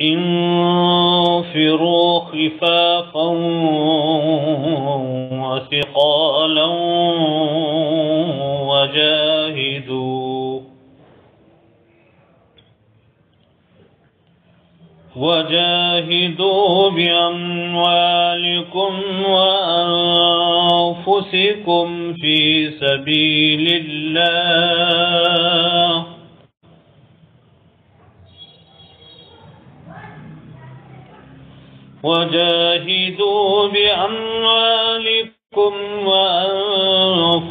انفروا خفافا وثقالا وجاهدوا بأموالكم وأنفسكم في سبيل الله وجاهدوا بأموالكم وأنفسكم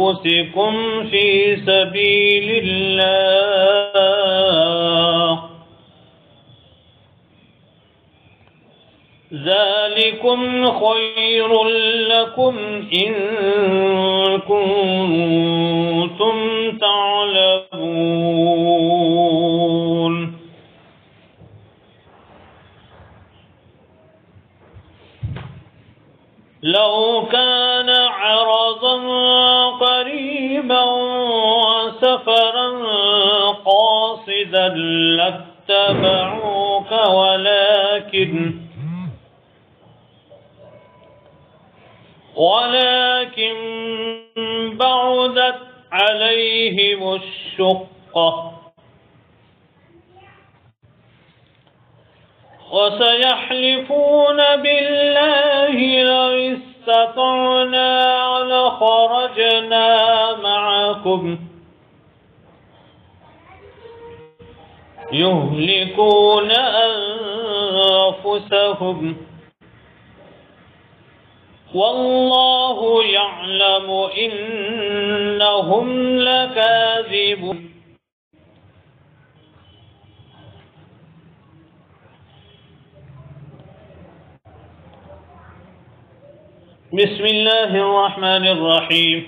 في سبيل الله ذلكم خير لكم إن كنتم تعلمون لو كان عرضا قريبا وسفرا قاصدا لاتبعوك ولكن بعدت عليهم الشقة وسيحلفون بالله لو استطعنا لخرجنا معكم يهلكون أنفسهم والله يعلم إنهم لكاذبون بسم الله الرحمن الرحيم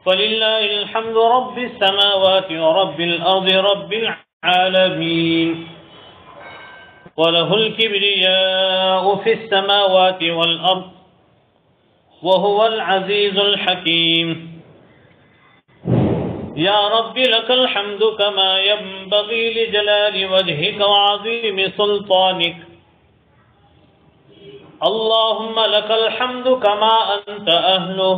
فلله الحمد رب السماوات ورب الأرض رب العالمين وله الكبرياء في السماوات والأرض وهو العزيز الحكيم يا رب لك الحمد كما ينبغي لجلال وجهك وعظيم سلطانك اللهم لك الحمد كما أنت أهله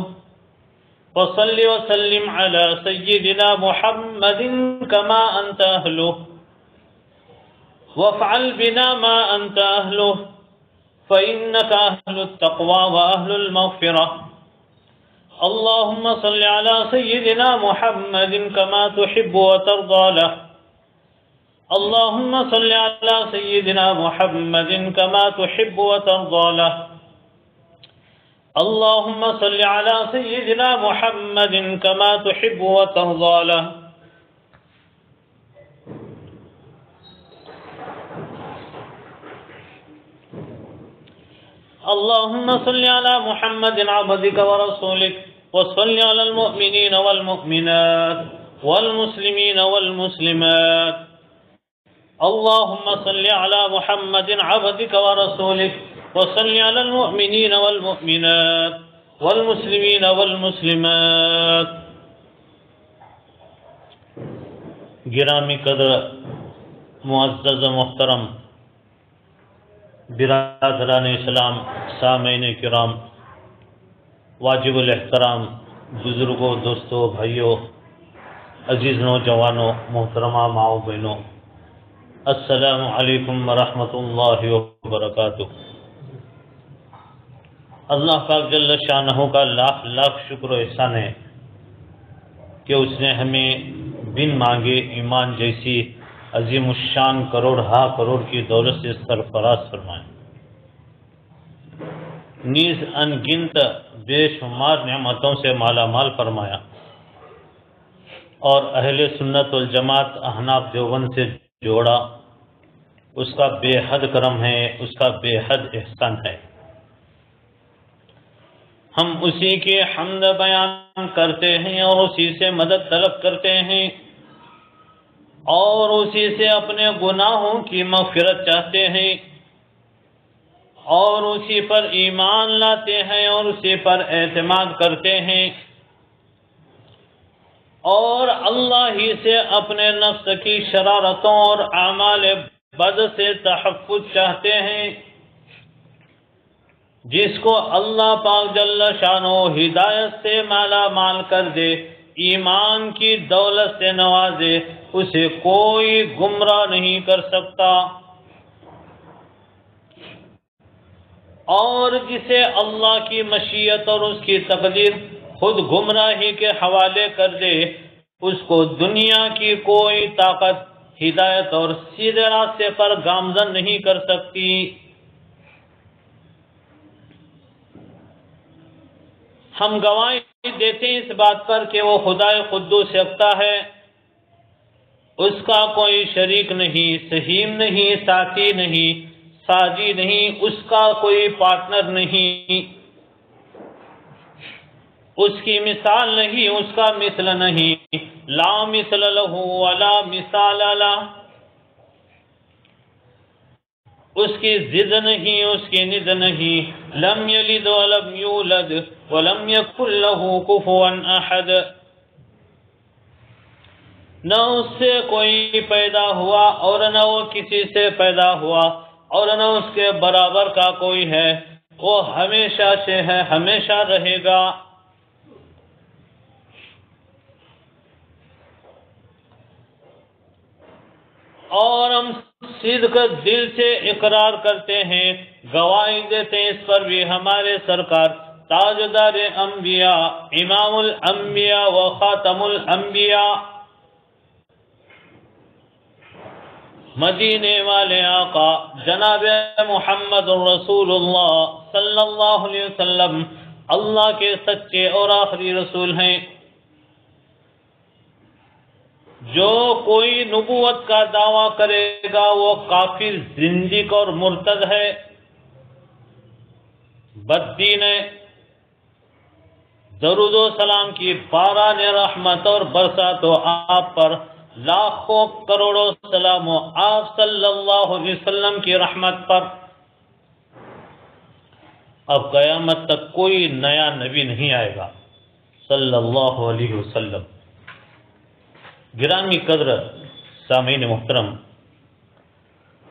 وصل وسلم على سيدنا محمد كما أنت أهله وافعل بنا ما أنت أهله فإنك أهل التقوى وأهل المغفرة اللهم صل على سيدنا محمد كما تحب وترضى له اللهم صل على سيدنا محمد كما تحب وترضى له اللهم صل على سيدنا محمد كما تحب وترضى له اللهم صل على محمد عبدك ورسولك وصل على المؤمنين والمؤمنات والمسلمين والمسلمات اللهم صل على محمد عبدك ورسولك وصل على المؤمنين والمؤمنات والمسلمين والمسلمات گرامی قدر معزز محترم برادران اسلام سامعین کرام واجب الاحترام بزرگوں دوستوں بھائیوں عزیز نوجوانوں محترمہ ماؤں بہنوں السلام علیکم ورحمۃ اللہ وبرکاتہ۔ اللہ پاک جل شانہ کا لاکھ لاکھ شکر و احسان ہے کہ اس نے ہمیں بن مانگے ایمان جیسی عظیم الشان کروڑ کروڑ کی دولت سے سرفراز فرمائے، نیز ان گنت بے شمار نعمتوں سے مالا مال فرمایا، اور اہل سنت والجماعت احناف دیوبند سے جوڑا۔ اس کا بے حد کرم ہے، اس کا بے حد احسان ہے۔ ہم اسی کی حمد بیان کرتے ہیں اور اسی سے مدد طلب کرتے ہیں اور اسی سے اپنے گناہوں کی مغفرت چاہتے ہیں اور اسی پر ایمان لاتے ہیں اور اسی پر اعتماد کرتے ہیں اور اللہ ہی سے اپنے نفس کی شرارتوں اور اعمال بد سے تحفظ چاہتے ہیں، جس کو اللہ پاک جل شانہ ہدایت سے مالا مال کر دے، ایمان کی دولت سے نوازے، اسے کوئی گمراہ نہیں کر سکتا، اور جسے اللہ کی مشیت اور اس کی تقدیر خود گمراہی کے حوالے کر دے، اس کو دنیا کی کوئی طاقت ہدایت اور سیدھے راستے پر گامزن نہیں کر سکتی۔ ہم گواہی دیتے ہیں اس بات پر کہ وہ خدائے قدوس یکتا ہے، اس کا کوئی شریک نہیں، سہیم نہیں، ساتھی نہیں، ساجی نہیں، اس کا کوئی پارٹنر نہیں، اس کی مثال نہیں، اس کا مثل نہیں، لا مثل لہ ولا مثال لہ، اس کی ضد نہیں، اس کی ند نہیں، لم یلد ولم یولد ولم یکن لہ کفوا احد، نہ اس سے کوئی پیدا ہوا اور نہ وہ کسی سے پیدا ہوا اور نہ اس کے برابر کا کوئی ہے، وہ ہمیشہ سے ہے، ہمیشہ رہے گا۔ اور ہم صدق دل سے اقرار کرتے ہیں، گواہی دیتے ہیں اس پر بھی ہمارے سرکار تاجدار انبیاء، امام الانبیاء و خاتم الانبیاء، مدینے والے آقا جناب محمد رسول اللہ صلی اللہ علیہ وسلم اللہ کے سچے اور آخری رسول ہیں۔ جو کوئی نبوت کا دعویٰ کرے گا وہ کافر، زندیق اور مرتد ہے، بددین ہے۔ درود و سلام کی باران رحمت اور برسات و آپ پر، لاکھوں کروڑوں سلام و آپ صلی اللہ علیہ وسلم کی رحمت پر۔ اب قیامت تک کوئی نیا نبی نہیں آئے گا صلی اللہ علیہ وسلم۔ گرامی قدر سامعین محترم،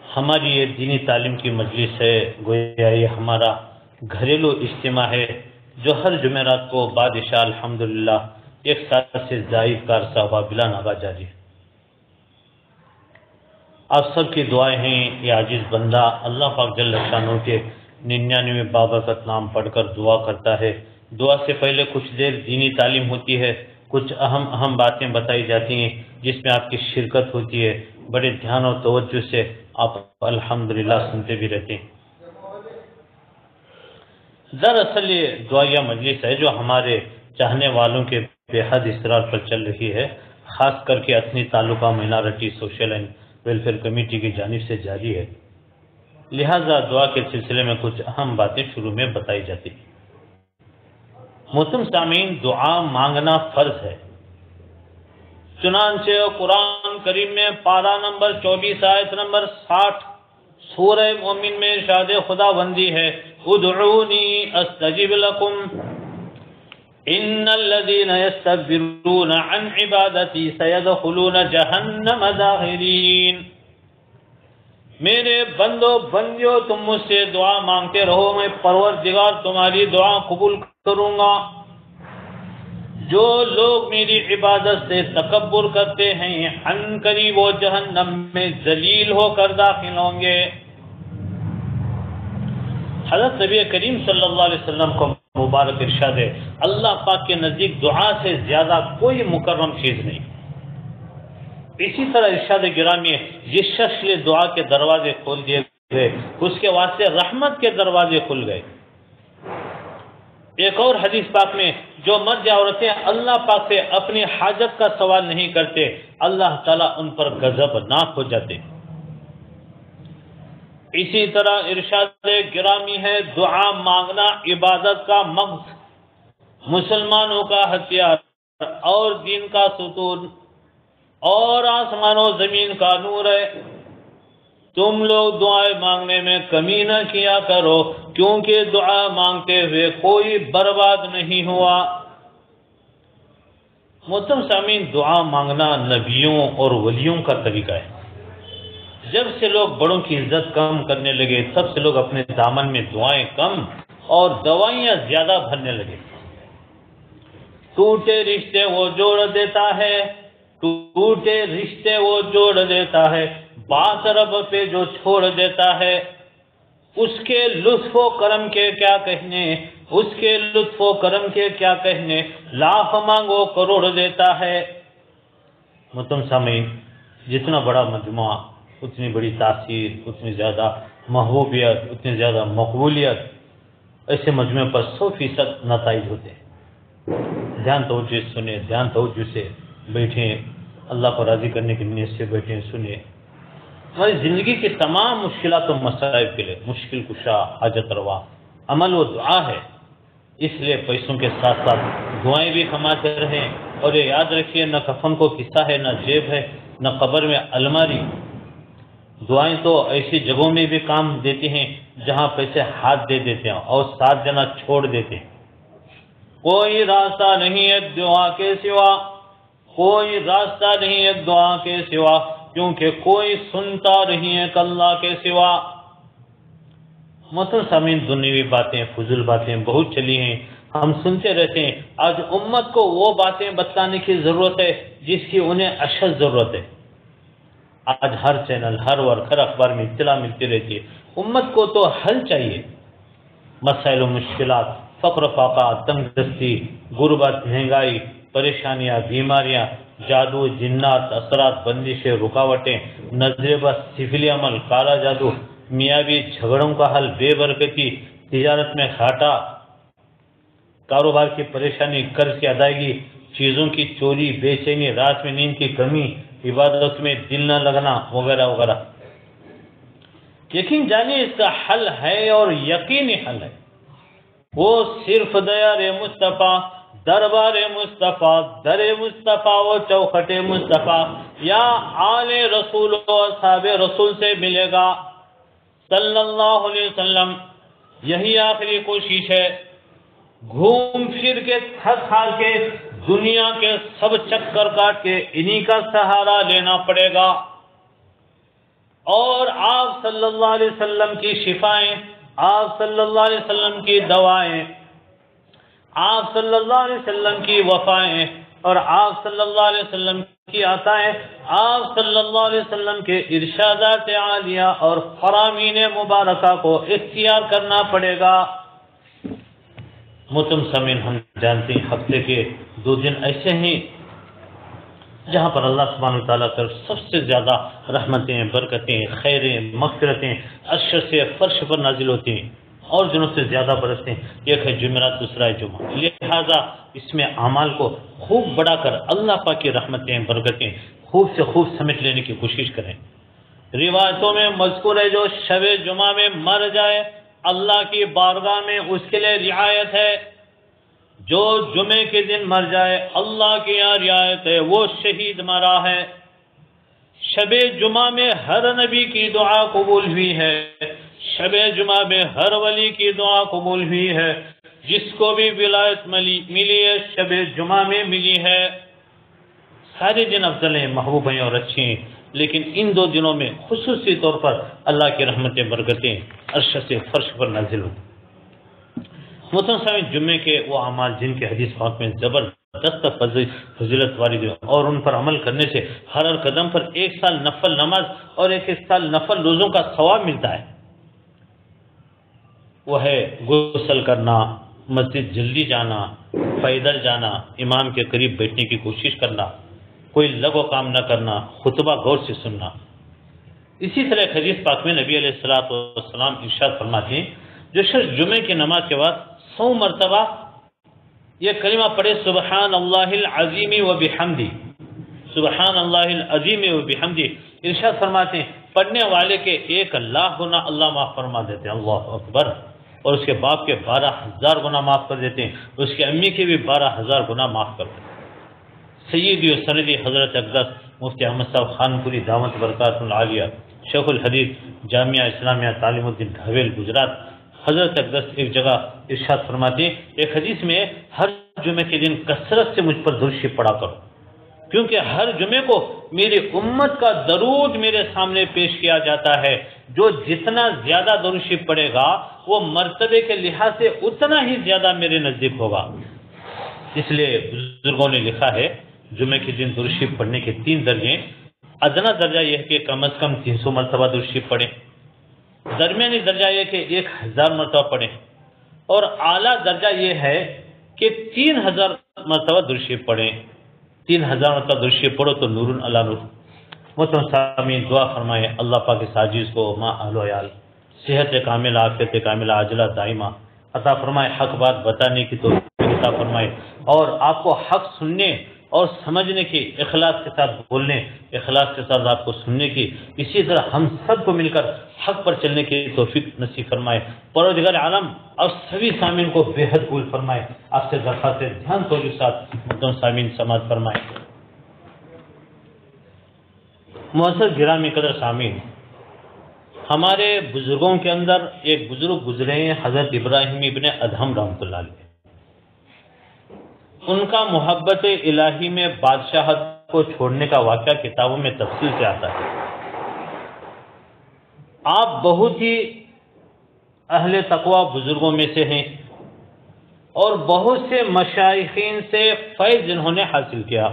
ہماری یہ دینی تعلیم کی مجلس ہے، گویا یہ ہمارا گھریلو اجتماع ہے جو ہر جمعرات کو بعد عشاء الحمدللہ ایک سال سے زائد کا عرصہ ہوا بلا ناغہ جاری ہے۔ آپ سب کی دعائیں ہیں، یہ عاجز بندہ اللہ پاک جل شانہ کے 99 بابرکت نام پڑھ کر دعا کرتا ہے۔ دعا سے پہلے کچھ دیر دینی تعلیم ہوتی ہے، کچھ اہم باتیں بتائی جاتی ہیں جس میں آپ کی شرکت ہوتی ہے، بڑے دھیان اور توجہ سے آپ الحمدللہ سنتے بھی رہتے ہیں۔ دراصل یہ دعائیہ مجلس ہے جو ہمارے چاہنے والوں کے بے حد اصرار پر چل رہی ہے، خاص کر کے اثنی تعلقہ minority social and welfare committee کی جانب سے جاری ہے، لہذا دعا کے سلسلے میں کچھ اہم باتیں شروع میں بتائی جاتی ہیں۔ محترم سامعین، دعا مانگنا فرض ہے، چنانچہ قرآن کریم میں پارہ نمبر 24 آیت نمبر 60 سورہ مومن میں ارشاد خدا بندی ہے، ادعونی استجب لکم ان الذین یستکبرون عن عبادتی سیدخلون جہنم داخرین۔ میرے بندو بندیو، تم مجھ سے دعا مانگتے رہو، میں پروردگار تمہاری دعا قبول کروں گا۔ جو لوگ میری عبادت سے تکبر کرتے ہیں عن قریب وہ جہنم میں ذلیل ہو کر داخل ہوں گے۔ حضرت نبی کریم صلی اللہ علیہ وسلم کو مبارک ارشاد ہے، اللہ پاک کے نزدیک دعا سے زیادہ کوئی مکرم چیز نہیں۔ اسی طرح ارشاد گرامی ہے، جس شخص کے دعا کے دروازے کھول دیے گئے اس کے واسطے رحمت کے دروازے کھل گئے۔ ایک اور حدیث پاک میں، جو مرد عورتیں اللہ پاک سے اپنی حاجت کا سوال نہیں کرتے اللہ تعالیٰ ان پر غضبناک ہو جاتے۔ اسی طرح ارشاد گرامی ہے، دعا مانگنا عبادت کا مغز، مسلمانوں کا ہتھیار اور دین کا ستون اور آسمان و زمین کا نور ہے۔ تم لوگ دعائیں مانگنے میں کمی نہ کیا کرو، کیونکہ دعا مانگتے ہوئے کوئی برباد نہیں ہوا۔ محترم سامعین، دعا مانگنا نبیوں اور ولیوں کا طریقہ ہے۔ جب سے لوگ بڑوں کی عزت کم کرنے لگے تب سے لوگ اپنے دامن میں دعائیں کم اور دوائیاں زیادہ بھرنے لگے۔ ٹوٹے رشتے وہ جوڑ دیتا ہے، ٹوٹے رشتے وہ جوڑ دیتا ہے، بات رب پہ جو چھوڑ دیتا ہے، اس کے لطف و کرم کے کیا کہنے، اس کے لطف و کرم کے کیا کہنے، لاکھ مانگو کروڑ دیتا ہے۔ محترم سامعین، جتنا بڑا مجموعہ اتنی بڑی تاثیر، اتنی زیادہ محبوبیت، اتنی زیادہ مقبولیت، ایسے مجموعے پر 100% نتائج ہوتے ہیں۔ دھیان توجہ سنیں، دھیان توجہ سے بیٹھیں، اللہ کو راضی کرنے کی نیت سے بیٹھیں، سنیں۔ ہماری زندگی کی تمام مشکلات و مصائب کے لیے مشکل کشا، حاجت روا عمل و دعا ہے۔ اس لیے پیسوں کے ساتھ ساتھ دعائیں بھی کماتے رہیں، اور یہ یاد رکھیے نہ کفن کو قصہ ہے، نہ جیب ہے، نہ قبر میں الماری۔ دعائیں تو ایسی جگہوں میں بھی کام دیتی ہیں جہاں پیسے ہاتھ دے دیتے ہیں اور 7 جنا چھوڑ دیتے ہیں۔ کوئی راستہ نہیں ہے دعا کے سوا، کوئی راستہ نہیں ہے دعا کے سوا، کیونکہ کوئی سنتا نہیں ہے اللہ کے سوا۔ محترم سامعین، دنیوی باتیں، فضول باتیں بہت چلی ہیں، ہم سنتے رہتے ہیں۔ آج امت کو وہ باتیں بتلانے کی ضرورت ہے جس کی انہیں اشد ضرورت ہے۔ آج ہر چینل، ہر ورق، ہر اخبار میں اطلاع ملتی رہتی ہے۔ امت کو تو حل چاہیے۔ مسائل و مشکلات، فقر و فاقہ، تنگ دستی، غربت، مہنگائی، پریشانیاں، بیماریاں، جادو، جنات، اثرات، بندشیں، رکاوٹیں، نظر بس، سفلی عمل، کالا جادو، میابی، جھگڑوں کا حل، بے برکتی، تجارت میں گھاٹا، کاروبار کی پریشانی، قرض کی ادائیگی، چیزوں کی چوری، بے چینی، رات میں نیند کی کمی، عبادت میں دل نہ لگنا، وغیرہ وغیرہ۔ یقین جانیے اس کا حل ہے اور یقینی حل ہے، وہ صرف دیار مصطفیٰ، دربار مصطفیٰ، در مصطفیٰ و چوکھٹ مصطفیٰ یا آل رسول و اصحاب رسول سے ملے گا صلی اللہ علیہ وسلم۔ یہی آخری کوشش ہے۔ گھوم پھر کے تھک ہار کے دنیا کے سب چکر کاٹ کے انہی کا سہارا لینا پڑے گا، اور آپ صلی اللہ علیہ وسلم کی شفائیں، آپ صلی اللہ علیہ وسلم کی دوائیں، آپ صلی اللہ علیہ وسلم کی وفائیں، اور آپ صلی اللہ علیہ وسلم کی عطائیں، آپ صلی اللہ علیہ وسلم کے ارشادات عالیہ اور فرامین مبارکہ کو اختیار کرنا پڑے گا۔ محترم سامعین، ہم جانتے ہیں ہفتے کے 2 دن ایسے ہیں جہاں پر اللہ سبحانہ وتعالیٰ طرف سب سے زیادہ رحمتیں، برکتیں، خیریں، مغفرتیں عرش سے فرش پر نازل ہوتی ہیں، اور دنوں سے زیادہ برستے ہیں۔ ایک ہے جمعرات، دوسرا ہے جمعہ۔ لہذا اس میں اعمال کو خوب بڑھا کر اللہ پاک کی رحمتیں، برکتیں خوب سے خوب سمیٹ لینے کی کوشش کریں۔ روایتوں میں مذکور ہے جو شب جمعہ میں مر جائے اللہ کی بارگاہ میں اس کے لیے رعایت ہے، جو جمعے کے دن مر جائے اللہ کی یہاں رعایت ہے، وہ شہید مرا ہے۔ شب جمعہ میں ہر نبی کی دعا قبول ہوئی ہے، شب جمعہ میں ہر ولی کی دعا قبول ہوئی ہے، جس کو بھی ولایت ملی ہے شب جمعہ میں ملی ہے۔ سارے دن افضل ہیں، محبوب ہیں اور اچھے ہیں، لیکن ان 2 دنوں میں خصوصی طور پر اللہ کی رحمتیں، برکتیں عرش سے فرش پر نازل ہوتی۔ محترم سامعین، جمعے کے وہ اعمال جن کے حدیث پاک میں زبردست فضیلت وارد ہے اور ان پر عمل کرنے سے ہر قدم پر 1 سال نفل نماز اور 1 سال نفل روزوں کا ثواب ملتا ہے، وہ ہے غسل کرنا، مسجد جلدی جانا، پیدل جانا، امام کے قریب بیٹھنے کی کوشش کرنا، کوئی لغو کام نہ کرنا، خطبہ غور سے سننا۔ اسی طرح حدیث پاک میں نبی علیہ السلام ارشاد فرماتے ہیں، جو شخص جمعے کی نماز کے بعد 100 مرتبہ یہ کلمہ پڑھے، سبحان اللہ العظیم و بحمدی، سبحان اللہ العظیم و بحمدی، ارشاد فرماتے ہیں پڑھنے والے کے 1,00,000 گناہ اللہ معاف فرما دیتے ہیں۔ اللہ اکبر۔ اور اس کے باپ کے 12,000 گناہ معاف کر دیتے ہیں، اس کے امی کے بھی 12,000 گناہ معاف کر دیتے ہیں۔ سیدی و سندی حضرت اقدس مفتی احمد صاحب خانپوری دعوت برکات العالیہ، شیخ الحدیث جامعہ اسلامیہ تعلیم الدین ڈھاویل گجرات، حضرت اقدس ایک جگہ ارشاد فرماتے ہیں، ایک حدیث میں ہر جمعے کے دن کثرت سے مجھ پر درود شریف پڑھا کرو، کیونکہ ہر جمعے کو میری امت کا درود میرے سامنے پیش کیا جاتا ہے، جو جتنا زیادہ درود شریف پڑھے گا وہ مرتبے کے لحاظ سے اتنا ہی زیادہ میرے نزدیک ہوگا۔ اس لیے بزرگوں نے لکھا ہے جمعے کے دن درود شریف پڑھنے کے 3 درجے۔ ادنا درجہ یہ ہے کہ کم از کم 300 مرتبہ درود شریف پڑھیں، درمیانی درجہ یہ کہ 1000 مرتبہ پڑھیں، اور اعلیٰ درجہ یہ ہے کہ 3000 مرتبہ درود شریف پڑھیں۔ 3000 مرتبہ درود شریف پڑھو تو نور علی نور۔ محترم سامعین، دعا فرمائیں اللہ پاک اس عاجز کو ماں اہل و عیال صحت کاملہ، عافیت کاملہ، عاجلہ دائمہ عطا فرمائے، حق بات بتانے کی توفیق عطا فرمائے، اور آپ کو حق سننے اور سمجھنے کی، اخلاص کے ساتھ بولنے، اخلاص کے ساتھ آپ کو سننے کی، اسی طرح ہم سب کو مل کر حق پر چلنے کی توفیق نصیب فرمائے۔ پروردگار عالم اور سبھی سامعین کو بے حد قبول فرمائے۔ آپ سے درخواست ہے دھیان توجہ کے ساتھ محترم سامعین سماعت فرمائے۔ معزز گرامی قدر سامعین، ہمارے بزرگوں کے اندر ایک بزرگ گزرے ہیں حضرت ابراہیم ابن ادہم رحمۃ اللہ علیہ۔ ان کا محبت الہی میں بادشاہت کو چھوڑنے کا واقعہ کتابوں میں تفصیل سے آتا ہے۔ آپ بہت ہی اہل تقوی بزرگوں میں سے ہیں، اور بہت سے مشائخین سے فیض جنہوں نے حاصل کیا۔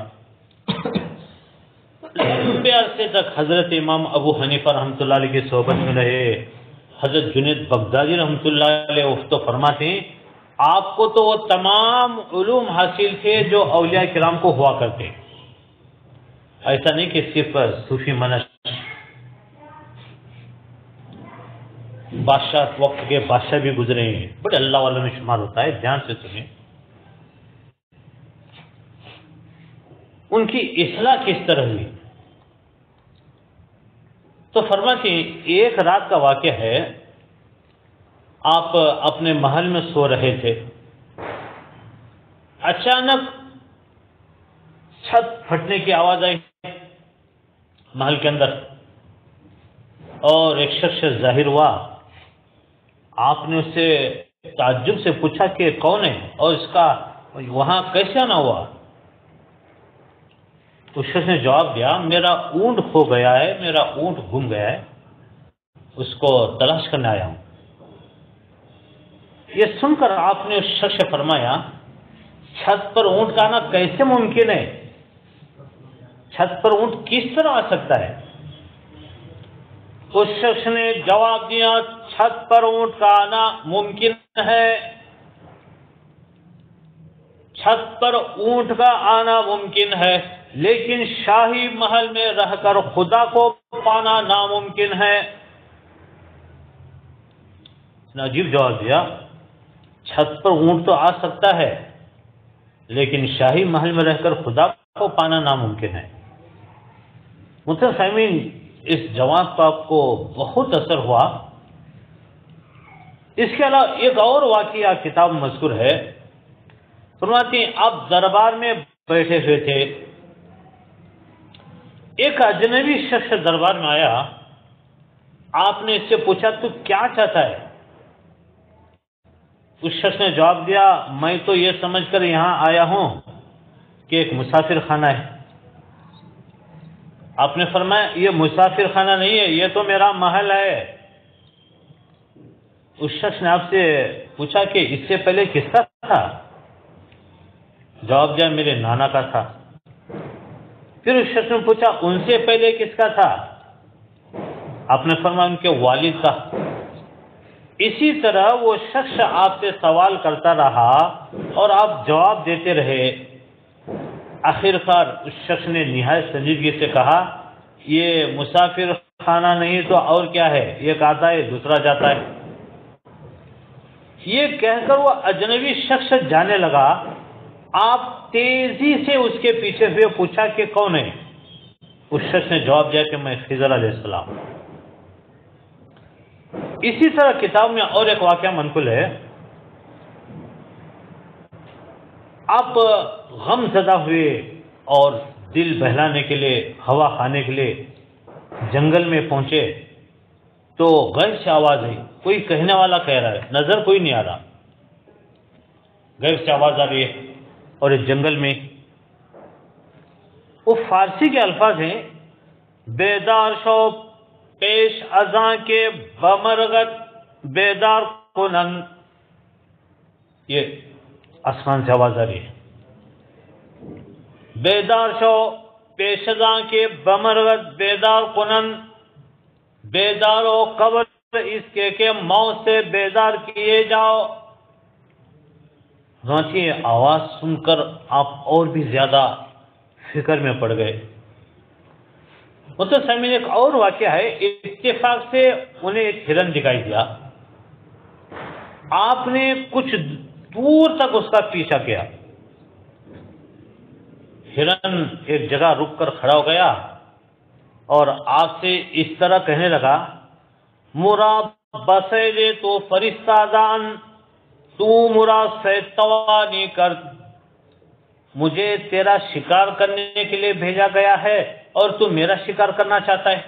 لمبے عرصے تک حضرت امام ابو حنیفہ رحمۃ اللہ علیہ کی صحبت میں رہے۔ حضرت جنید بغدادی رحمۃ اللہ علیہ تو فرماتے ہیں آپ کو تو وہ تمام علوم حاصل تھے جو اولیاء کرام کو ہوا کرتے، ایسا نہیں کہ صرف صوفی منش۔ بادشاہ وقت کے بادشاہ بھی گزرے ہیں، بڑے اللہ والوں میں شمار ہوتا ہے، دھیان سے سنیں۔ ان کی اصلاح کس طرح ہوئی تو فرماتے ہیں ایک رات کا واقعہ ہے، آپ اپنے محل میں سو رہے تھے، اچانک چھت پھٹنے کی آواز آئی محل کے اندر، اور ایک شخص ظاہر ہوا۔ آپ نے اس سے تعجب سے پوچھا کہ کون ہے اور اس کا وہاں کیسے آنا ہوا؟ اس شخص نے جواب دیا میرا اونٹ کھو گیا ہے، میرا اونٹ گم گیا ہے، اس کو تلاش کرنے آیا ہوں۔ یہ سن کر آپ نے اس شخص سے فرمایا چھت پر اونٹ کا آنا کیسے ممکن ہے؟ چھت پر اونٹ کس طرح آ سکتا ہے؟ اس شخص نے جواب دیا چھت پر اونٹ کا آنا ممکن ہے، چھت پر اونٹ کا آنا ممکن ہے، لیکن شاہی محل میں رہ کر خدا کو پانا ناممکن ہے۔ اس نے عجیب جواب دیا، چھت پر اونٹ تو آ سکتا ہے لیکن شاہی محل میں رہ کر خدا کو پانا ناممکن ہے۔ محترم سامعین، اس جواب کا آپ کو بہت اثر ہوا۔ اس کے علاوہ ایک اور واقعہ کتاب مذکور ہے، فرماتے ہیں آپ دربار میں بیٹھے ہوئے تھے، ایک اجنبی شخص دربار میں آیا، آپ نے اس سے پوچھا تو کیا چاہتا ہے؟ اس شخص نے جواب دیا میں تو یہ سمجھ کر یہاں آیا ہوں کہ ایک مسافر خانہ ہے۔ آپ نے فرمایا یہ مسافر خانہ نہیں ہے، یہ تو میرا محل ہے۔ اس شخص نے آپ سے پوچھا کہ اس سے پہلے کس کا تھا؟ جواب دیا میرے نانا کا تھا۔ پھر اس شخص نے پوچھا ان سے پہلے کس کا تھا؟ آپ نے فرمایا ان کے والد کا۔ اسی طرح وہ شخص آپ سے سوال کرتا رہا اور آپ جواب دیتے رہے۔ آخرکار اس شخص نے نہایت سنجیدگی سے کہا یہ مسافر خانہ نہیں تو اور کیا ہے، ایک آتا ہے دوسرا جاتا ہے۔ یہ کہہ کر وہ اجنبی شخص جانے لگا۔ آپ تیزی سے اس کے پیچھے ہوئے پوچھا کہ کون ہے؟ اس شخص نے جواب دیا کہ میں خضر علیہ السلام۔ اسی طرح کتاب میں اور ایک واقعہ منقول ہے، آپ غم زدہ ہوئے اور دل بہلانے کے لیے، ہوا کھانے کے لیے جنگل میں پہنچے تو غیب سے آواز آئی، کوئی کہنے والا کہہ رہا ہے، نظر کوئی نہیں آ رہا، غیب سے آواز آ رہی ہے، اور اس جنگل میں وہ فارسی کے الفاظ ہیں بیدار شو پیش ازاں کے بمرغت بیدار کنن. یہ آسمان سے آواز آ رہی ہے. بیدار شو پیش ازاں کے بمرغت بیدار کنن. بیدار و قبر اس کے کہ موت سے بیدار کیے جاؤ. یہ آواز سن کر آپ اور بھی زیادہ فکر میں پڑ گئے. مطلب سامنے ایک اور واقعہ ہے. اتفاق سے انہیں ایک ہرن دکھائی دیا. آپ نے کچھ دور تک اس کا پیچھا کیا. ہرن ایک جگہ رک کر کھڑا ہو گیا اور آپ سے اس طرح کہنے لگا، مرا بسیلے تو فرشتہ دان تو مرا سیتوانی کر. مجھے تیرا شکار کرنے کے لیے بھیجا گیا ہے اور تو میرا شکار کرنا چاہتا ہے.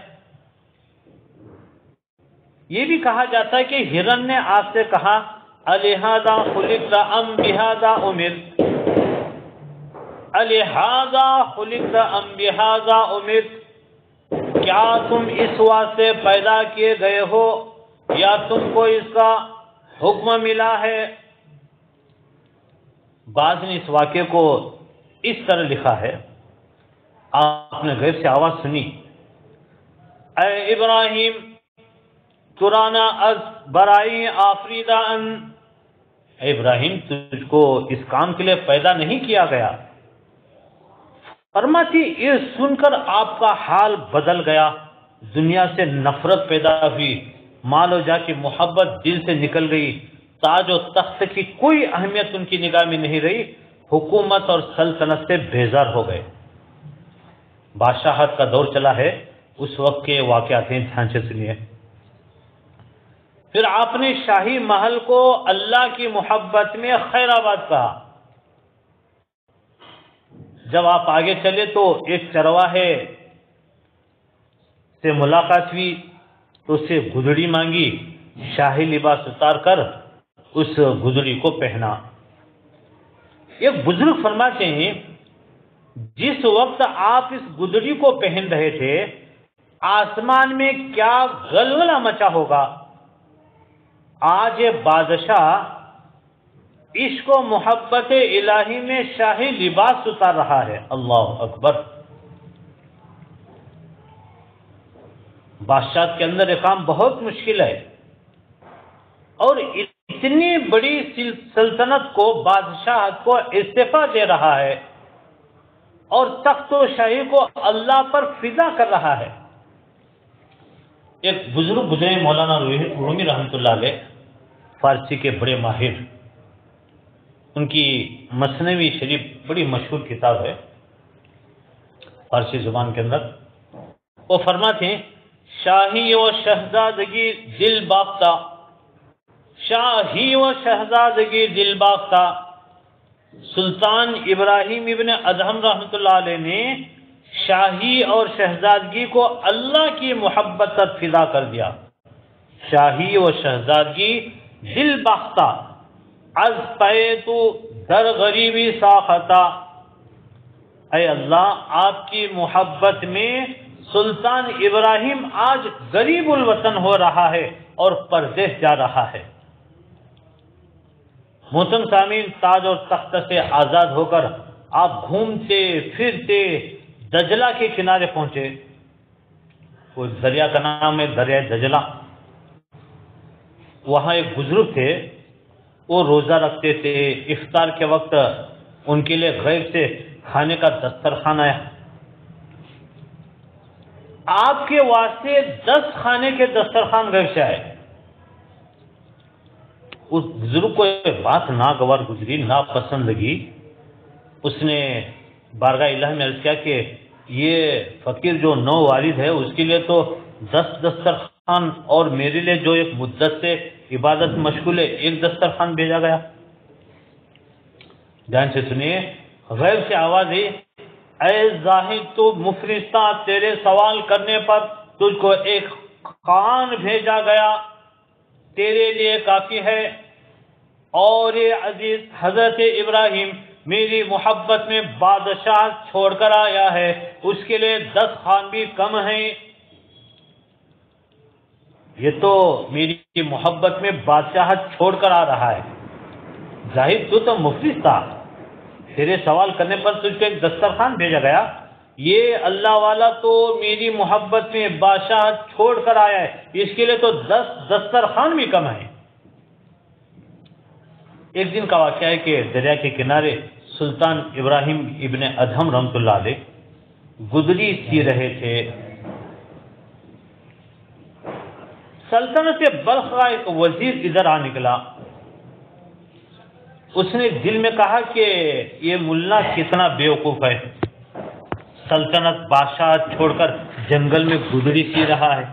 یہ بھی کہا جاتا ہے کہ ہرن نے آپ سے کہا، الہذا خلقت ام بہذا امرت. الہذا خلقت ام بہذا امرت. کیا تم اس واسطے پیدا کیے گئے ہو یا تم کو اس کا حکم ملا ہے؟ بعض نے اس واقعے کو اس طرح لکھا ہے، آپ نے غیب سے آواز سنی، اے ابراہیم ترانا از برائی آفریدہ ان. اے ابراہیم تجھ کو اس کام کے لیے پیدا نہیں کیا گیا. فرماتی یہ سن کر آپ کا حال بدل گیا. دنیا سے نفرت پیدا ہوئی، مال و جا کی محبت دل سے نکل گئی. تاج و تخت کی کوئی اہمیت ان کی نگاہ میں نہیں رہی. حکومت اور سلطنت سے بیزار ہو گئے. بادشاہت کا دور چلا ہے. اس وقت کے واقعات ہیں، دھیان سے سنیے. پھر آپ نے شاہی محل کو اللہ کی محبت میں خیر آباد کہا. جب آپ آگے چلے تو ایک چرواہے سے ملاقات ہوئی تو اس سے گدڑی مانگی. شاہی لباس اتار کر اس گدڑی کو پہنا. ایک بزرگ فرماتے ہیں، جس وقت آپ اس گدڑی کو پہن رہے تھے آسمان میں کیا غلغلہ مچا ہوگا. آج یہ بادشاہ عشق و محبت الہی میں شاہی لباس اتار رہا ہے. اللہ اکبر. بادشاہت کے اندر یہ کام بہت مشکل ہے، اور اتنی بڑی سلطنت کو بادشاہت کو استعفا دے رہا ہے اور تخت و شاہی کو اللہ پر فدا کر رہا ہے. ایک بزرگ گزرے مولانا رومی رحمۃ اللہ علیہ، فارسی کے بڑے ماہر. ان کی مثنوی شریف بڑی مشہور کتاب ہے فارسی زبان کے اندر. وہ فرماتے ہیں، شاہی و شہزادگی دل باختہ، شاہی و شہزادگی دل باختہ. سلطان ابراہیم ابن ادہم رحمۃ اللہ علیہ نے شاہی اور شہزادگی کو اللہ کی محبت پر فدا کر دیا. شاہی و شہزادگی دل باختہ، از پے تو در غریبی ساختہ. اے اللہ، آپ کی محبت میں سلطان ابراہیم آج غریب الوطن ہو رہا ہے اور پردیس جا رہا ہے. محترم سامعین، تاج اور تخت سے آزاد ہو کر آپ گھومتے پھرتے دجلہ کے کنارے پہنچے. وہ دریا کا نام ہے دریائے دجلہ. وہاں ایک بزرگ تھے، وہ روزہ رکھتے تھے. افطار کے وقت ان کے لیے غیر سے کھانے کا دسترخوان آیا. آپ کے واسطے 10 کھانے کے دسترخوان غیر سے آئے. اس بزرگ کو یہ بات ناگوار گزری، ناپسند لگی. اس نے بارگاہ الہی میں عرض کیا کہ یہ فقیر جو نو والد ہے اس کے لیے تو 10 دسترخوان اور میرے لیے جو ایک مدت سے عبادت مشغول ہے 1 دسترخوان بھیجا گیا. دھیان سے سنیے. غیب سے آواز ہے، اے زاہد تو مفرستہ، تیرے سوال کرنے پر تجھ کو ایک خوان بھیجا گیا، تیرے لیے کافی ہے. اور یہ عزیز حضرت ابراہیم میری محبت میں بادشاہ چھوڑ کر آیا ہے، اس کے لیے 10 خان بھی کم ہیں۔ یہ تو میری محبت میں بادشاہت چھوڑ کر آ رہا ہے۔ زاہد تو مفلس تھا، تیرے سوال کرنے پر تجھ کو ایک دسترخوان بھیجا گیا، یہ اللہ والا تو میری محبت میں بادشاہت چھوڑ کر آیا ہے، اس کے لیے تو 10 دسترخوان بھی کم ہیں۔ ایک دن کا واقعہ ہے کہ دریا کے کنارے سلطان ابراہیم ابن ادہم رحمۃ اللہ علیہ گدڑی سی رہے تھے۔ سلطنت بلخ کا ایک وزیر ادھر آ نکلا، اس نے دل میں کہا کہ یہ ملا کتنا بیوقوف ہے، سلطنت بادشاہ چھوڑ کر جنگل میں گدڑی سی رہا ہے،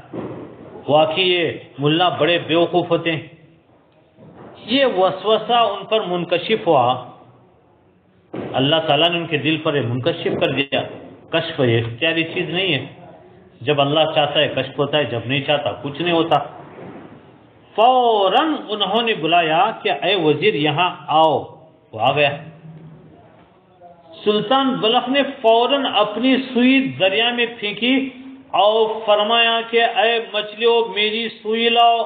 واقعی یہ ملا بڑے بیوقوف ہوتے ہیں۔ یہ وسوسہ ان پر منکشف ہوا، اللہ تعالیٰ نے ان کے دل پر منکشف کر دیا۔ کشف یہ اختیاری چیز نہیں ہے، جب اللہ چاہتا ہے کشف ہوتا ہے، جب نہیں چاہتا کچھ نہیں ہوتا۔ فوراً انہوں نے بلایا کہ اے وزیر یہاں آؤ، وہ آ گیا۔ سلطان بلخ نے فوراً اپنی سوئی دریا میں پھینکی اور فرمایا کہ اے مچھلیوں میری سوئی لاؤ۔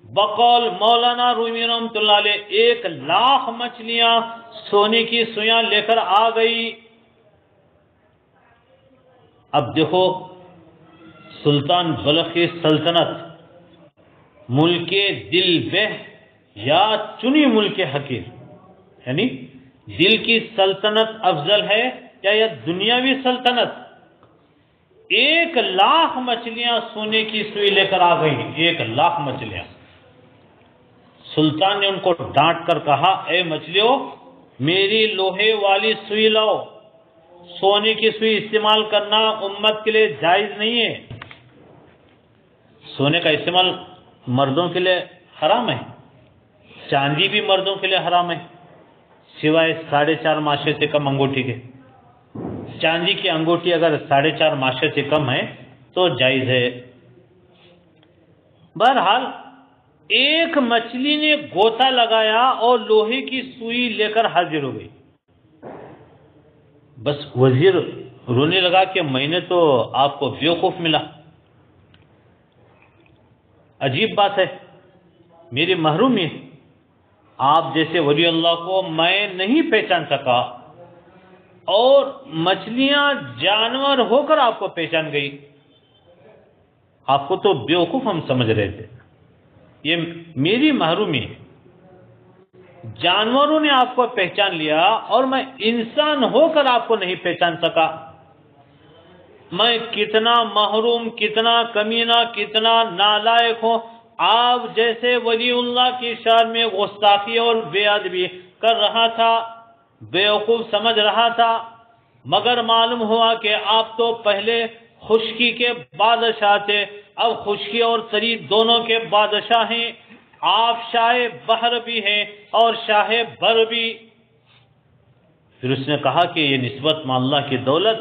بقول مولانا رومی رحمۃ اللہ علیہ 1,00,000 مچھلیاں سونے کی سوئیاں لے کر آ گئی۔ اب دیکھو سلطان بلخ کی سلطنت ملک دل بہ یا چنی ملک حقیر، یعنی دل کی سلطنت افضل ہے یا یہ دنیاوی سلطنت؟ 1,00,000 مچھلیاں سونے کی سوئی لے کر آ گئی، 1,00,000 مچھلیاں۔ سلطان نے ان کو ڈانٹ کر کہا اے مچھلیوں میری لوہے والی سوئی لاؤ، سونے کی سوئی استعمال کرنا امت کے لیے جائز نہیں ہے۔ سونے کا استعمال مردوں کے لیے حرام ہے، چاندی بھی مردوں کے لیے حرام ہے، سوائے 4.5 ماشے سے کم انگوٹھی کے۔ چاندی کی انگوٹھی اگر 4.5 ماشے سے کم ہے تو جائز ہے۔ بہرحال ایک مچھلی نے گوتا لگایا اور لوہے کی سوئی لے کر حاضر ہو گئی۔ بس وزیر رونے لگا کہ میں نے تو آپ کو بیوقوف ملا، عجیب بات ہے، میری محرومی ہے، آپ جیسے ولی اللہ کو میں نہیں پہچان سکا اور مچھلیاں جانور ہو کر آپ کو پہچان گئی، آپ کو تو بیوقوف ہم سمجھ رہے تھے، یہ میری محرومی ہے، جانوروں نے آپ کو پہچان لیا اور میں انسان ہو کر آپ کو نہیں پہچان سکا، میں کتنا محروم، کتنا کمینہ، کتنا نالائق ہوں، آپ جیسے ولی اللہ کی شان میں گستاخی اور بے ادبی کر رہا تھا، بیوقوف سمجھ رہا تھا، مگر معلوم ہوا کہ آپ تو پہلے خشکی کے بادشاہ تھے، اب خشکی اور تری دونوں کے بادشاہ ہیں، آپ شاہ بحر بھی ہیں اور شاہ بر بھی۔ پھر اس نے کہا کہ یہ نسبت میں اللہ کی دولت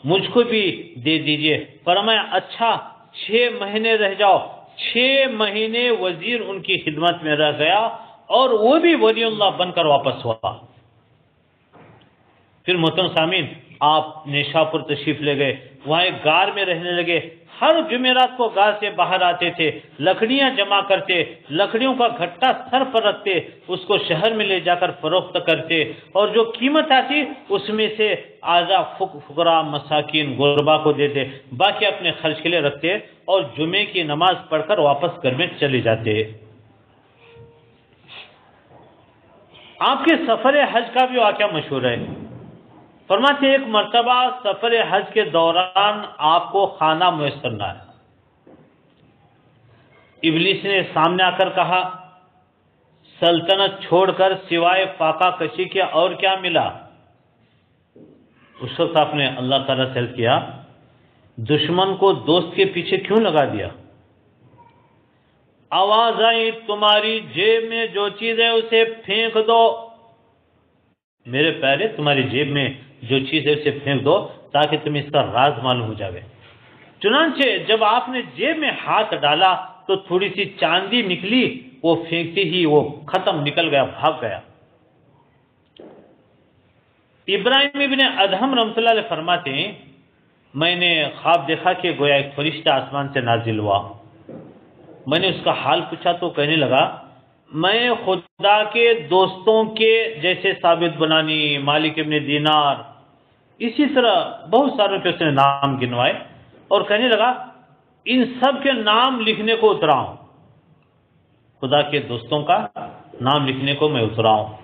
مجھ کو بھی دے دیجئے۔ فرمایا اچھا 6 مہینے رہ جاؤ۔ 6 مہینے وزیر ان کی خدمت میں رہ گیا اور وہ بھی ولی اللہ بن کر واپس ہوا۔ پھر محترم سامعین آپ نیشاپور تشریف لے گئے، وہاں ایک غار میں رہنے لگے، ہر جمعرات کو غار سے باہر آتے تھے، لکڑیاں جمع کرتے، لکڑیوں کا گھٹا سر پر رکھتے، اس کو شہر میں لے جا کر فروخت کرتے اور جو قیمت آتی اس میں سے آدھا فقراء مساکین غربا کو دیتے، باقی اپنے خرچ کے لیے رکھتے اور جمعے کی نماز پڑھ کر واپس گھر میں چلے جاتے۔ آپ کے سفر حج کا بھی واقعہ مشہور ہے، فرماتے ایک مرتبہ سفر حج کے دوران آپ کو کھانا میسر نہ آیا، ابلیس نے سامنے آ کر کہا سلطنت چھوڑ کر سوائے فاقہ کشی کے اور کیا ملا؟ اس وقت آپ نے اللہ تعالیٰ سے عرض کیا دشمن کو دوست کے پیچھے کیوں لگا دیا؟ آواز آئی تمہاری جیب میں جو چیز ہے اسے پھینک دو۔ میرے پیارے تمہاری جیب میں جو چیز ہے اسے پھینک دو تاکہ تمہیں اس کا راز معلوم ہو جائے۔ چنانچہ جب آپ نے جیب میں ہاتھ ڈالا تو تھوڑی سی چاندی نکلی، وہ پھینکتے ہی وہ ختم، نکل گیا، بھاگ گیا۔ ابراہیم ابن ادہم رحمۃ اللہ علیہ فرماتے ہیں میں نے خواب دیکھا کہ گویا ایک فرشتہ آسمان سے نازل ہوا. میں نے اس کا حال پوچھا تو کہنے لگا میں خدا کے دوستوں کے جیسے ثابت بنانی، مالک ابن دینار، اسی طرح بہت ساروں کے اس نے نام گنوائے اور کہنے لگا ان سب کے نام لکھنے کو اترا ہوں، خدا کے دوستوں کا نام لکھنے کو میں اترا ہوں.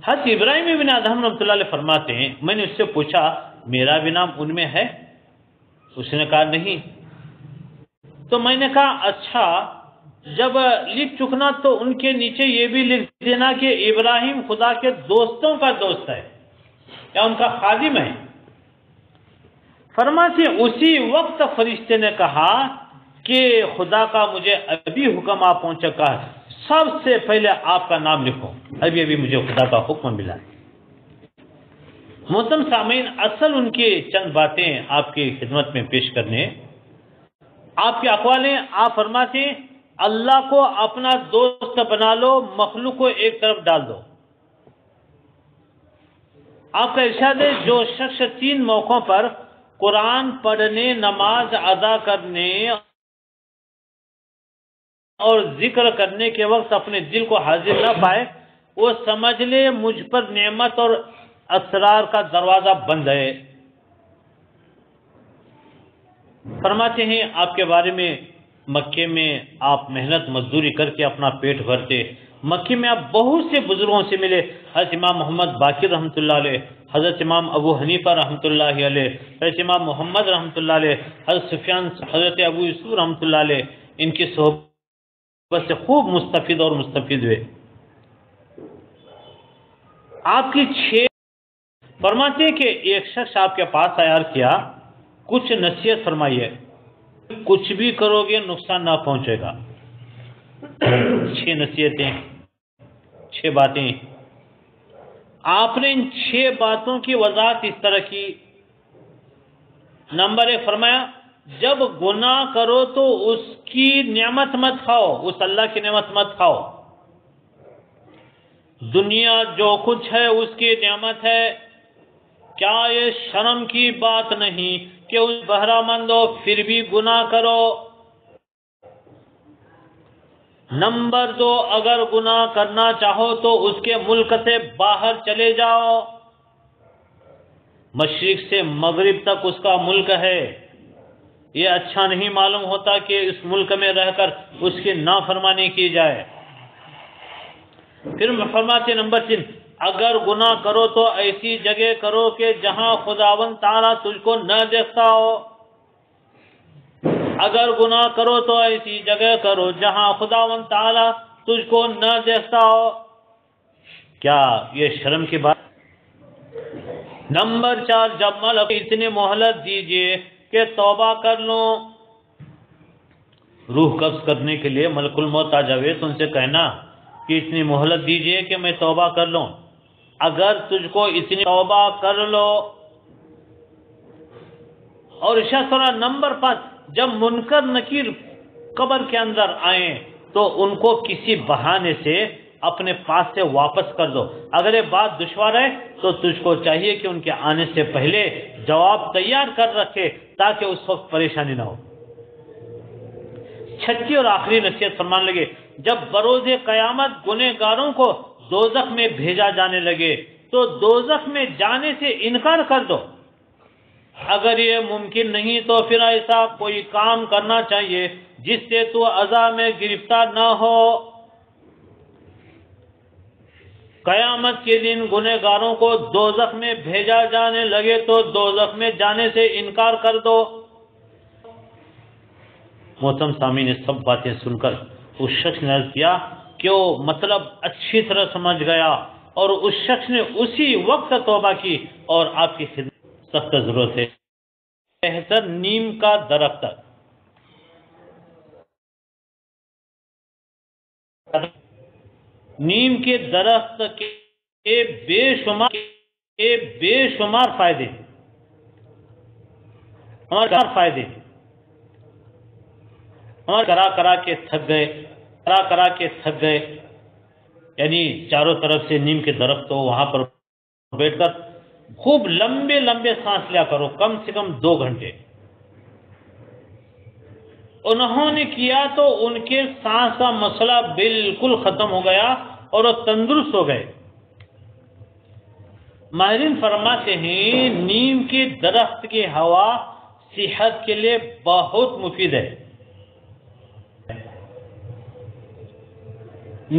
حضرت ابراہیم ابن ادہم رحمۃ اللہ علیہ فرماتے ہیں میں نے اس سے پوچھا میرا بھی نام ان میں ہے؟ اس نے کہا نہیں. تو میں نے کہا اچھا جب لکھ چکنا تو ان کے نیچے یہ بھی لکھ دینا کہ ابراہیم خدا کے دوستوں کا دوست ہے یا ان کا خادم ہے. فرماتے اسی وقت فرشتے نے کہا کہ خدا کا مجھے ابھی حکم آ پہنچ چکا ہے، سب سے پہلے آپ کا نام لکھو، ابھی مجھے خدا کا حکم ملا ہے. محترم سامعین، اصل ان کی چند باتیں آپ کی خدمت میں پیش کرنے. آپ کے اقوال ہیں، آپ فرماتے ہیں اللہ کو اپنا دوست بنا لو، مخلوق کو ایک طرف ڈال دو. آپ کا ارشاد ہے جو شخص 3 موقعوں پر قرآن پڑھنے، نماز ادا کرنے اور ذکر کرنے کے وقت اپنے دل کو حاضر نہ پائے وہ سمجھ لے مجھ پر نعمت اور اسرار کا دروازہ بند ہے. فرماتے ہیں آپ کے بارے میں مکے میں آپ محنت مزدوری کر کے اپنا پیٹ بھرتے. مکے میں آپ بہت سے بزرگوں سے ملے، حضرت امام محمد باقر رحمۃ اللہ علیہ، حضرت امام ابو حنیفہ رحمۃ اللہ علیہ، حضرت امام محمد رحمۃ اللہ علیہ، حضرت سفیان، حضرت ابو یوسف رحمۃ اللہ علیہ. ان کی صحبت سے خوب مستفید اور مستفید ہوئے. آپ کی 6 فرماتے ہیں کہ ایک شخص آپ کے پاس آیا کیا کچھ نصیحت فرمائی ہے، کچھ بھی کرو گے نقصان نہ پہنچے گا. 6 نصیحتیں، 6 باتیں. آپ نے ان 6 باتوں کی وضاحت اس طرح کی. نمبر 1 فرمایا جب گناہ کرو تو اس کی نعمت مت کھاؤ، اس اللہ کی نعمت مت کھاؤ. دنیا جو کچھ ہے اس کی نعمت ہے، کیا یہ شرم کی بات نہیں کہ اس بہرہ مند ہو پھر بھی گناہ کرو. نمبر 2 اگر گناہ کرنا چاہو تو اس کے ملک سے باہر چلے جاؤ. مشرق سے مغرب تک اس کا ملک ہے، یہ اچھا نہیں معلوم ہوتا کہ اس ملک میں رہ کر اس کی نافرمانی کی جائے. پھر فرماتے نمبر 3 اگر گناہ کرو تو ایسی جگہ کرو کہ جہاں خداوند تعالیٰ تجھ کو نہ دیکھتا ہو. اگر گناہ کرو تو ایسی جگہ کرو جہاں خداوند تعالیٰ تجھ کو نہ دیکھتا ہو. کیا یہ شرم کی بات؟ نمبر 4 جب ملک اتنی مہلت دیجئے کہ توبہ کر لو. روح قبض کرنے کے لیے ملک الموت آ جاوے تو ان سے کہنا کہ اتنی مہلت دیجئے کہ میں توبہ کر لوں. اگر تجھ کو اتنی توبہ کر لو. اور ارشاد فرمایا نمبر 5 جب منکر نکیر قبر کے اندر آئیں تو ان کو کسی بہانے سے اپنے پاس سے واپس کر دو. اگر یہ بات دشوار ہے تو تجھ کو چاہیے کہ ان کے آنے سے پہلے جواب تیار کر رکھے تاکہ اس وقت پریشانی نہ ہو. 6 اور آخری نصیحت فرمان لگے جب بروز قیامت گنہگاروں کو دوزخ میں بھیجا جانے لگے تو دوزخ میں جانے سے انکار کر دو. اگر یہ ممکن نہیں تو پھر ایسا کوئی کام کرنا چاہیے جس سے تو عذاب میں گرفتار نہ ہو. قیامت کے دن گنہگاروں کو دوزخ میں بھیجا جانے لگے تو دوزخ میں جانے سے انکار کر دو. محترم سامعین نے سب باتیں سن کر اس شخص نے عرض کیا کہ وہ مطلب اچھی طرح سمجھ گیا اور اس شخص نے اسی وقت توبہ کی اور آپ کی خدمت سخت ضرورت ہے. بہتر نیم کا درخت، نیم کے درخت کے بے شمار فائدے، ہمارے کرا کے تھک گئے، یعنی چاروں طرف سے نیم کے درخت ہو، وہاں پر بیٹھ کر خوب لمبے لمبے سانس لیا کرو، کم سے کم 2 گھنٹے۔ انہوں نے کیا تو ان کے سانس کا مسئلہ بالکل ختم ہو گیا اور وہ تندرست ہو گئے۔ ماہرین فرماتے ہیں نیم کے درخت کی ہوا صحت کے لیے بہت مفید ہے۔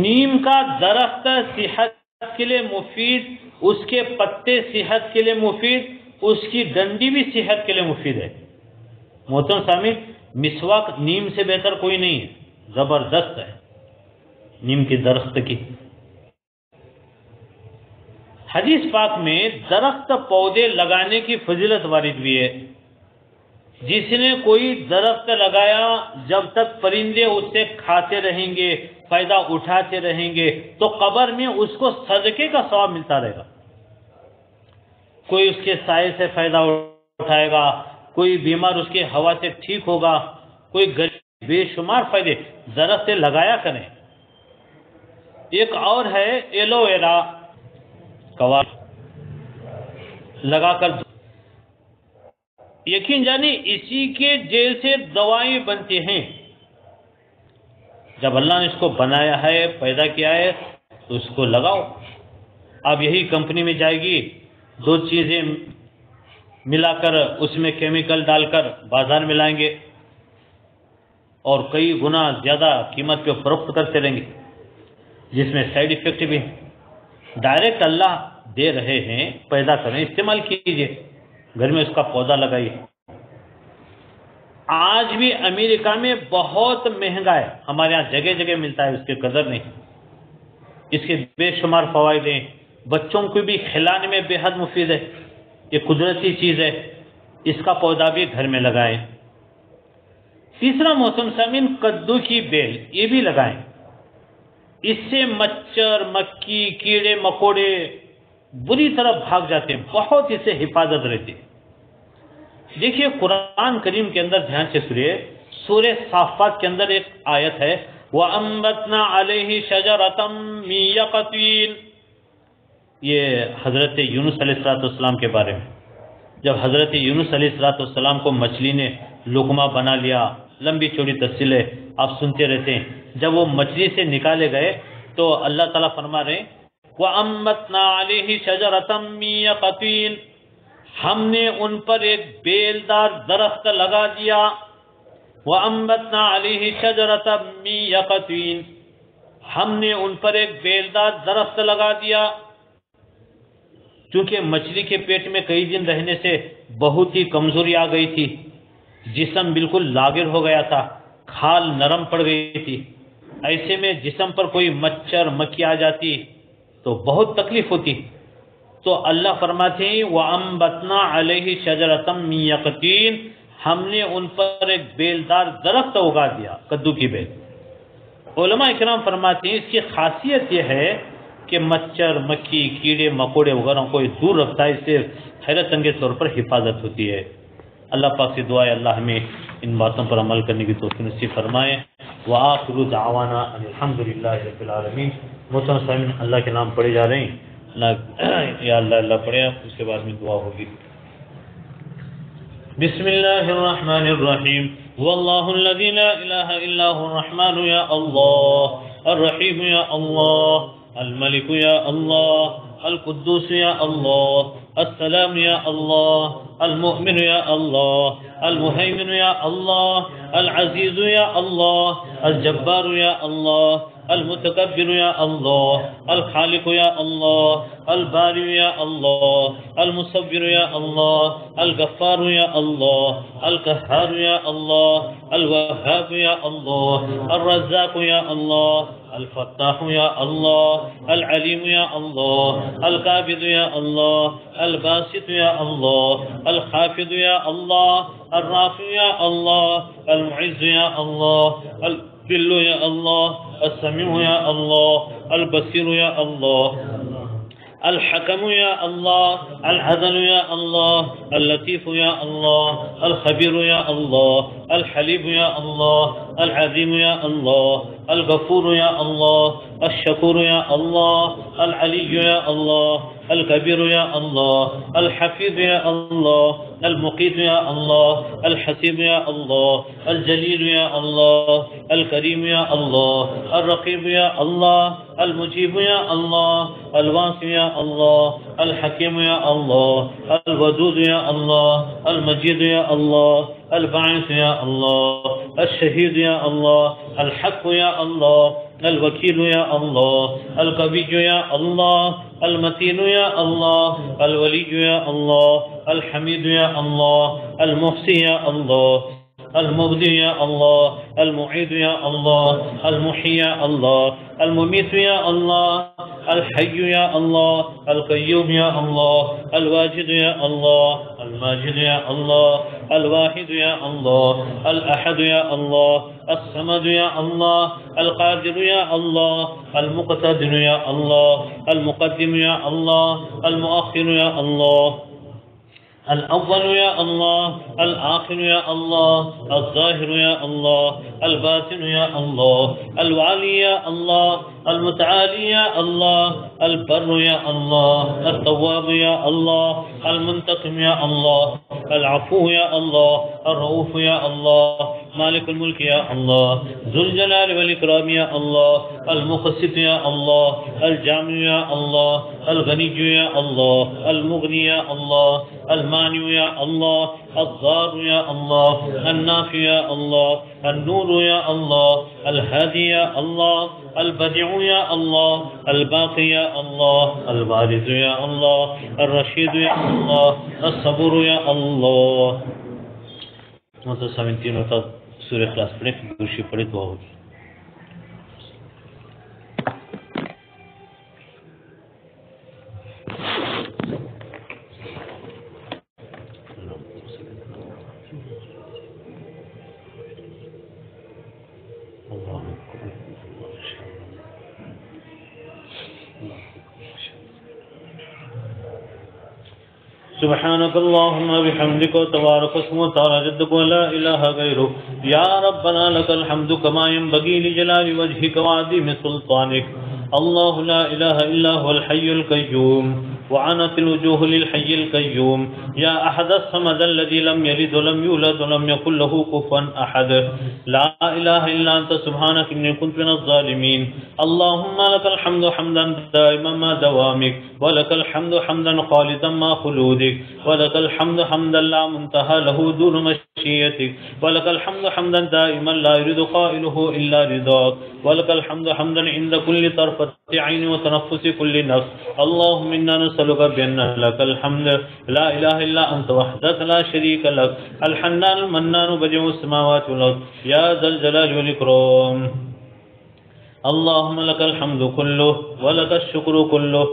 نیم کا درخت صحت کے لیے مفید، اس کے پتے صحت کے لیے مفید، اس کی ڈنڈی بھی صحت کے لیے مفید ہے۔ محترم سامعین، مسواک نیم سے بہتر کوئی نہیں ہے، زبردست ہے نیم کے درخت کی۔ حدیث پاک میں درخت پودے لگانے کی فضیلت وارد ہوئی ہے۔ جس نے کوئی درخت لگایا، جب تک پرندے اس سے کھاتے رہیں گے، فائدہ اٹھاتے رہیں گے، تو قبر میں اس کو صدقے کا ثواب ملتا رہے گا۔ کوئی اس کے سائے سے فائدہ اٹھائے گا، کوئی بیمار اس کے ہوا سے ٹھیک ہوگا، کوئی غریب، بے شمار فائدے درخت سے لگایا کریں۔ ایک اور ہے ایلو ویرا، کوا لگا کر یقین جانی اسی کے جیل سے دوائیں بنتی ہیں۔ جب اللہ نے اس کو بنایا ہے، پیدا کیا ہے، تو اس کو لگاؤ۔ اب یہی کمپنی میں جائے گی، 2 چیزیں ملا کر اس میں کیمیکل ڈال کر بازار میں لائیں گے اور کئی گنا زیادہ قیمت پہ فروخت کرتے رہیں گے، جس میں سائیڈ ایفیکٹ بھی ڈائریکٹ اللہ دے رہے ہیں۔ پیدا کریں، استعمال کیجئے، گھر میں اس کا پودا لگائیے۔ آج بھی امریکہ میں بہت مہنگا ہے، ہمارے ہاں جگہ جگہ ملتا ہے، اس کی قدر نہیں۔ اس کے بے شمار فوائد ہیں، بچوں کو بھی کھلانے میں بے حد مفید ہے، یہ قدرتی چیز ہے، اس کا پودا بھی گھر میں لگائیں۔ تیسرا موسم سامعین، کدو کی بیل، یہ بھی لگائیں۔ اس سے مچھر، مکھی، کیڑے مکوڑے بری طرح بھاگ جاتے ہیں، بہت اس سے حفاظت رہتی ہے۔ دیکھیے قرآن کریم کے اندر دھیان سے سنیے، سورہ صافات کے اندر ایک آیت ہے، وَأَنبَتْنَا عَلَيْهِ شَجَرَةً مِّن يَقْطِينٍ، یہ حضرت یونس علیہ السلام کے بارے میں۔ جب حضرت یونس علیہ السلام کو مچھلی نے لقمہ بنا لیا، لمبی چوڑی تفصیل ہے، آپ سنتے رہتے ہیں۔ جب وہ مچھلی سے نکالے گئے تو اللہ تعالیٰ فرما رہے ہیں وَأَنبَتْنَا عَلَيْهِ شَجَرَةً مِّن يَقْطِينٍ، ہم نے ان پر ایک بیلدار درخت لگا دیا۔ وَأَنبَتْنَا عَلَيْهِ شَجَرَةً مِّن يَقْطِينٍ، ہم نے ان پر ایک بیلدار درخت لگا دیا۔ چونکہ مچھلی کے پیٹ میں کئی دن رہنے سے بہت ہی کمزوری آ گئی تھی، جسم بالکل لاغر ہو گیا تھا، کھال نرم پڑ گئی تھی۔ ایسے میں جسم پر کوئی مچھر مکھی آ جاتی تو بہت تکلیف ہوتی۔ تو اللہ فرماتے ہیں وَأَنبَتْنَا عَلَيْهِ شَجَرَةً مِّن يَقْطِينٍ، ہم نے ان پر ایک بیلدار درخت اگا دیا، کدو کی بیل۔ علماء اکرام فرماتے ہیں اس کی خاصیت یہ ہے کہ مچھر، مکھی، کیڑے مکوڑے وغیرہ کو دور رکھتا ہے، اس سے حیرت انگیز طور پر حفاظت ہوتی ہے۔ اللہ پاک سے دعا ہے اللہ ہمیں ان باتوں پر عمل کرنے کی توفیق نصیب فرمائے۔ وآخر دعوانا ان الحمد للہ رب العالمین۔ محترم سامعین، اللہ کے نام پڑھے جا رہے ہیں، یا اللہ اللہ پڑھے، اس کے بعد میں دعا ہوگی۔ بسم اللہ الرحمن الرحیم، واللہ الذی لا الہ الا هو الرحمن یا اللہ، الرحیم یا اللہ، الملک یا اللہ، القدوس یا اللہ، السلام یا اللہ، المؤمن یا اللہ، المہیمن یا اللہ، العزیز یا اللہ، الجبار یا اللہ، المتکبر یا اللہ، الخالق یا اللہ، البارئ یا اللہ، المصور یا اللہ، الغفار یا اللہ، القہار یا اللہ، الوہاب یا اللہ، الرزاق یا اللہ، الفتاح یا اللہ، العلیم یا اللہ، القابض یا اللہ، الباسط یا اللہ، الخافض یا اللہ، الرافع یا اللہ، المعز یا اللہ، الذل یا اللہ، السمیع یا اللہ، البصیر یا اللہ، الحکم یا اللہ، العدل یا اللہ، اللطیف یا اللہ، الخبیر یا اللہ، الحلیم یا اللہ، العظیم یا اللہ، الغفور یا اللہ، الشکور یا اللہ، العلی یا اللہ، الكبير يا الله، الحفيظ يا الله، المقيت يا الله، الحسيب يا الله، الجليل يا الله، الكريم يا الله، الرقيب يا الله، المجيب يا الله، الواسع يا الله، الحكيم يا الله، الودود يا الله، المجيد يا الله، الباعث يا الله، الشهيد يا الله، الحق يا الله، الوكيل يا الله، القوي يا الله، المتين يا الله، الولي يا الله، الحميد يا الله، المحصي يا الله، المبدي يا الله، المعيد يا الله، المحيي يا الله، المميت يا الله، الحي يا الله، القيوم يا الله، الواجد يا الله، الماجد يا الله، الواحد يا الله، الأحد يا الله، الصمد يا الله، القادر يا الله، المقتدر يا الله، المقدم يا الله، المؤخر يا الله، الأول يا الله، الآخر يا الله، الظاهر يا الله، الباطن يا الله، الوالي يا الله، المتعالي يا الله، البر يا الله، التواب يا الله، المنتقم يا الله، العفو يا الله، الرؤوف يا الله، مالك الملك يا الله، ذو الجلال والإكرام يا الله، المقسط يا الله، الجامع يا الله، الغني يا الله، المغني يا الله، المانع يا الله، الضار يا الله، النافع يا الله، النور يا الله، الهادي يا الله، البديع يا الله، الباقي يا الله، الوارث يا الله، الرشيد يا الله، الصبور يا الله. مطلب 17 ہوتا سورہ اخلاص پڑھیں، دوسری پڑھیں دعا ہوگی. سبحانك اللهم بحمدك وتبارك اسمك وتعالى جدك ولا إله غيرك يا ربنا لك الحمد كما ينبغي لجلال وجهك وعظيم سلطانك. الله لا إله إلا هو الحي القيوم وعنت الوجوه للحي القيوم. يا أحد الصمد الذي لم يلد ولم يولد ولم يكن له كفوا أحد. لا إله إلا أنت سبحانك إني كنت من الظالمين. اللهم لك الحمد حمدا دائما ما دوامك، ولك الحمد حمدا خالدا ما خلودك، ولك الحمد حمدا لا منتهى له دون مشيئتك، ولك الحمد حمدا دائما لا يريد قائله إلا رضاك، ولك الحمد حمدا عند كل طرفة عين وتنفس كل نفس. اللهم إنا نسألك بأن لك الحمد لا إله إلا أنت وحدك لا شريك لك، الحنان المنان بديع السماوات والأرض يا ذا الجلال والإكرام. اللهم لك الحمد كله ولك الشكر كله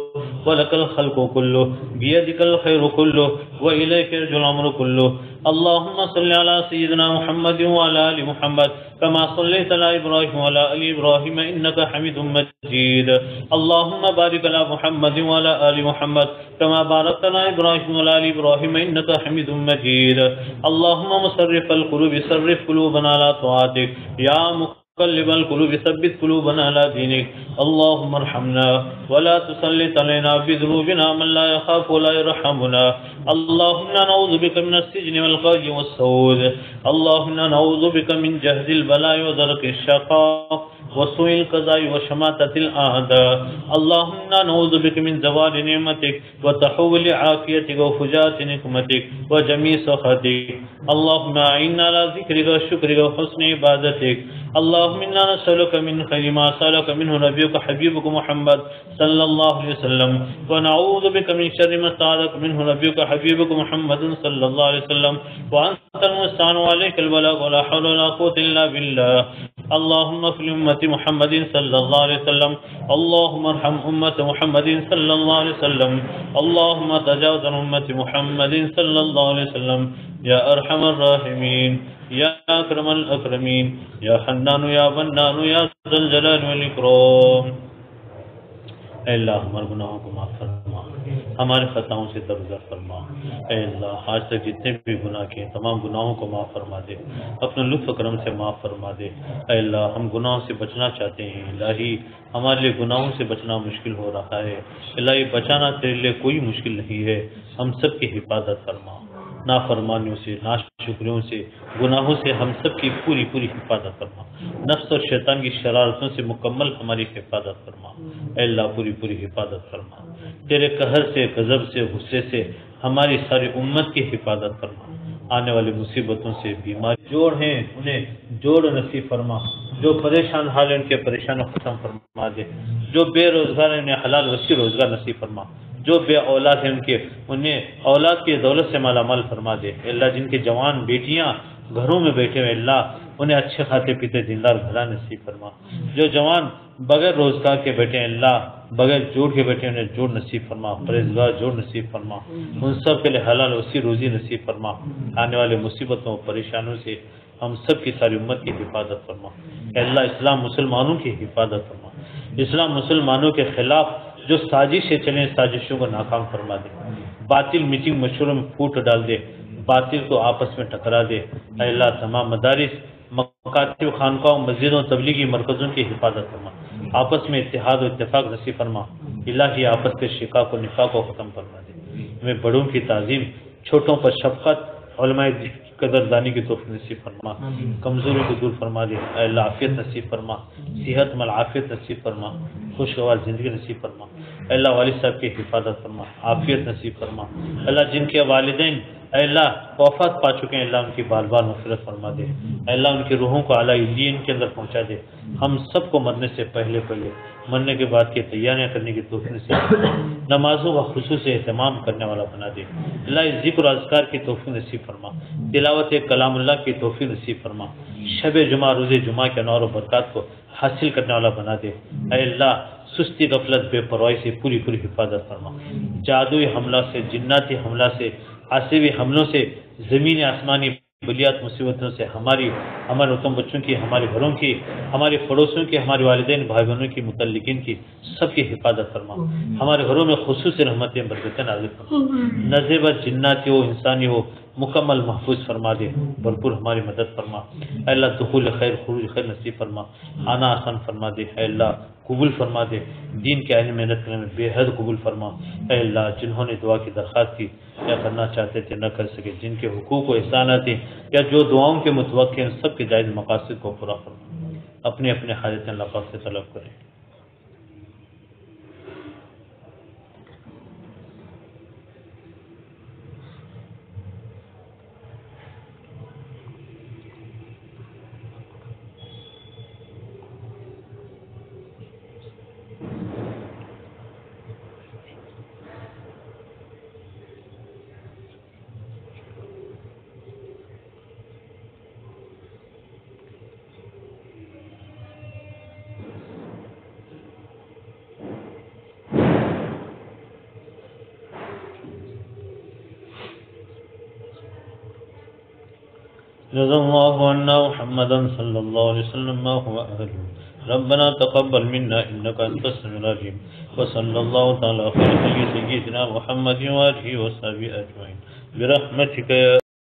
ولك الخلق كله بيدك الخير كله وإليك يرجع الأمر كله. اللهم صل على سيدنا محمد وعلى آل محمد كما صليت على إبراهيم وعلى آل إبراهيم إنك حميد مجيد. اللهم بارك على محمد وعلى آل محمد كما باركت على إبراهيم وعلى آل إبراهيم إنك حميد مجيد. اللهم مصرف القلوب صرف قلوبنا على طاعتك، يا مقلب القلوب ثبت قلوبنا على دينك. اللهم ارحمنا ولا تسلط علينا بذنوبنا من لا يخاف ولا يرحمنا. اللهم نعوذ بك من السجن والقيد والسود. اللهم نعوذ بك من جهد البلاء ودرك الشقاء وسوء القضاء وشماتة الأعداء. اللهم نعوذ بك من زوال نعمتك وتحول عافيتك وفجاءة نقمتك وجميع سخطك. اللهم أعنا على ذكرك وشكرك وحسن عبادتك. اللهم إنا نسألك من خير ما سألك منه نبيك حبيبك محمد صلى الله عليه وسلم، ونعوذ بك من شر ما استعاذك منه نبيك حبيبك محمد صلى الله عليه وسلم، وأنت المستعان وعليك البلاغ ولا حول ولا قوة إلا بالله. اللهم اغفر لأمة محمد صلى الله عليه وسلم. اللهم ارحم أمة محمد صلى الله عليه وسلم. اللهم تجاوز عن أمة محمد صلى الله عليه وسلم يا أرحم الراحمين يا أكرم الأكرمين يا حنان يا منان يا ذا الجلال والإكرام. اے اللہ ہمارے گناہوں کو معاف فرما، ہمارے خطاؤں سے درگزر فرما۔ اے اللہ آج تک جتنے بھی گناہ کیے تمام گناہوں کو معاف فرما دے، اپنے لطف و کرم سے معاف فرما دے۔ اے اللہ ہم گناہوں سے بچنا چاہتے ہیں، الہی ہمارے لیے گناہوں سے بچنا مشکل ہو رہا ہے، الہی بچانا تیرے لیے کوئی مشکل نہیں ہے، ہم سب کی حفاظت فرما، نافرمانیوں سے، ناشکریوں سے، گناہوں سے ہم سب کی پوری پوری حفاظت فرما، نفس اور شیطان کی شرارتوں سے مکمل ہماری حفاظت فرما۔ اے اللہ پوری پوری حفاظت فرما، تیرے قہر سے، غضب سے، غصے سے ہماری ساری امت کی حفاظت فرما، آنے والی مصیبتوں سے، بیماری جوڑ ہیں انہیں جوڑ نصیب فرما، جو پریشان حال ہیں ان کے پریشانوں ختم فرما دے، جو بے روزگار ہیں انہیں حلال وسیع روزگار نصیب فرما، جو بے اولاد ہیں انہیں اولاد کی دولت سے مالا مال فرما دے۔ اللہ جن کے جوان بیٹیاں گھروں میں بیٹھے ہوئے اللہ انہیں اچھے کھاتے پیتے دیندار گھرا نصیب فرما، جو جوان بغیر روزگار کے بیٹھے ہیں اللہ بغیر جوڑ کے بیٹھے انہیں جوڑ نصیب فرما، پرہیزگار جوڑ نصیب فرما، ان سب کے لیے حلال وسیع روزی نصیب فرما، آنے والے مصیبتوں پریشانوں سے ہم سب کی ساری امت کی حفاظت فرما۔ اے اللہ اسلام مسلمانوں کی حفاظت فرما، اسلام مسلمانوں کے خلاف جو سازشیں چلیں سازشوں کو ناکام فرما دے، باطل میٹنگ مشوروں میں پھوٹ ڈال دے، باطل کو آپس میں ٹکرا دے۔ اے اللہ تمام مدارس، مکاتب، خانقاہوں، مسجدوں، تبلیغی مرکزوں کی حفاظت فرما، آپس میں اتحاد و اتفاق نصیب فرما، الہی آپس کے شقاق و نفاق کو ختم فرما دے، ہمیں بڑوں کی تعظیم، چھوٹوں پر شفقت، علماء کی قدردانی کی توفیق نصیب فرما، کمزوری کو دور فرما دے۔ اے اللہ عافیت نصیب فرما، صحت مل عافیت نصیب فرما، خوشگوار زندگی نصیب فرما۔ اے اللہ والد صاحب کی حفاظت فرما، عافیت نصیب فرما۔ اے اللہ جن کے والدین اے اللہ وفات پا چکے ہیں اللہ ان کی بار بار مغفرت فرما دے، اے اللہ ان کی روحوں کو اعلیٰ علیین کے اندر پہنچا دے، ہم سب کو مرنے سے پہلے مرنے کے بعد کی تیاریاں کرنے کی توفیق نصیب فرما، نمازوں کا خصوصی اہتمام کرنے والا بنا دے، اللہ ذکر و اذکار کی توفیق نصیب فرما، تلاوت کلام اللہ کی توفیق نصیب فرما، شب جمعہ روز جمعہ کے انوار و برکات کو حاصل کرنے والا بنا دے۔ اے اللہ سستی غفلت بے پرواہی سے پوری پوری حفاظت فرما، جادوئی حملہ سے، جناتی حملہ سے، آسیبی حملوں سے، زمین آسمانی بلیات مصیبتوں سے ہمارے وطن بچوں کی، ہمارے گھروں کی، ہمارے پڑوسیوں کی، ہمارے والدین بھائی بہنوں کی، متعلقین کی سب کی حفاظت فرما، ہمارے گھروں میں خصوصی رحمتیں برکتیں نازل فرما، نزیبت جناتی ہو انسانی ہو مکمل محفوظ فرما دے، بھرپور ہماری مدد فرما۔ اے اللہ دخول خیر خروج خیر نصیب فرما، آنا آسان فرما دے، اے اللہ قبول فرما دے، دین کے آئین محنت کرنے میں بے حد قبول فرما۔ اے اللہ جنہوں نے دعا کی درخواست کی یا کرنا چاہتے تھے نہ کر سکے، جن کے حقوق و احسانات ہیں یا جو دعاؤں کے متوقع ہیں سب کے جائز مقاصد کو پورا فرما، اپنے اپنے حاجتیں اللہ پاک سے طلب کریں۔ جزا اللہ عنا محمدا صلی اللہ علیہ وسلم ما هو أهله ربنا تقبل منا انك انت السميع العليم وصلى الله تعالى على خير سيدنا محمد وآله وصحبه اجمعين برحمتك يا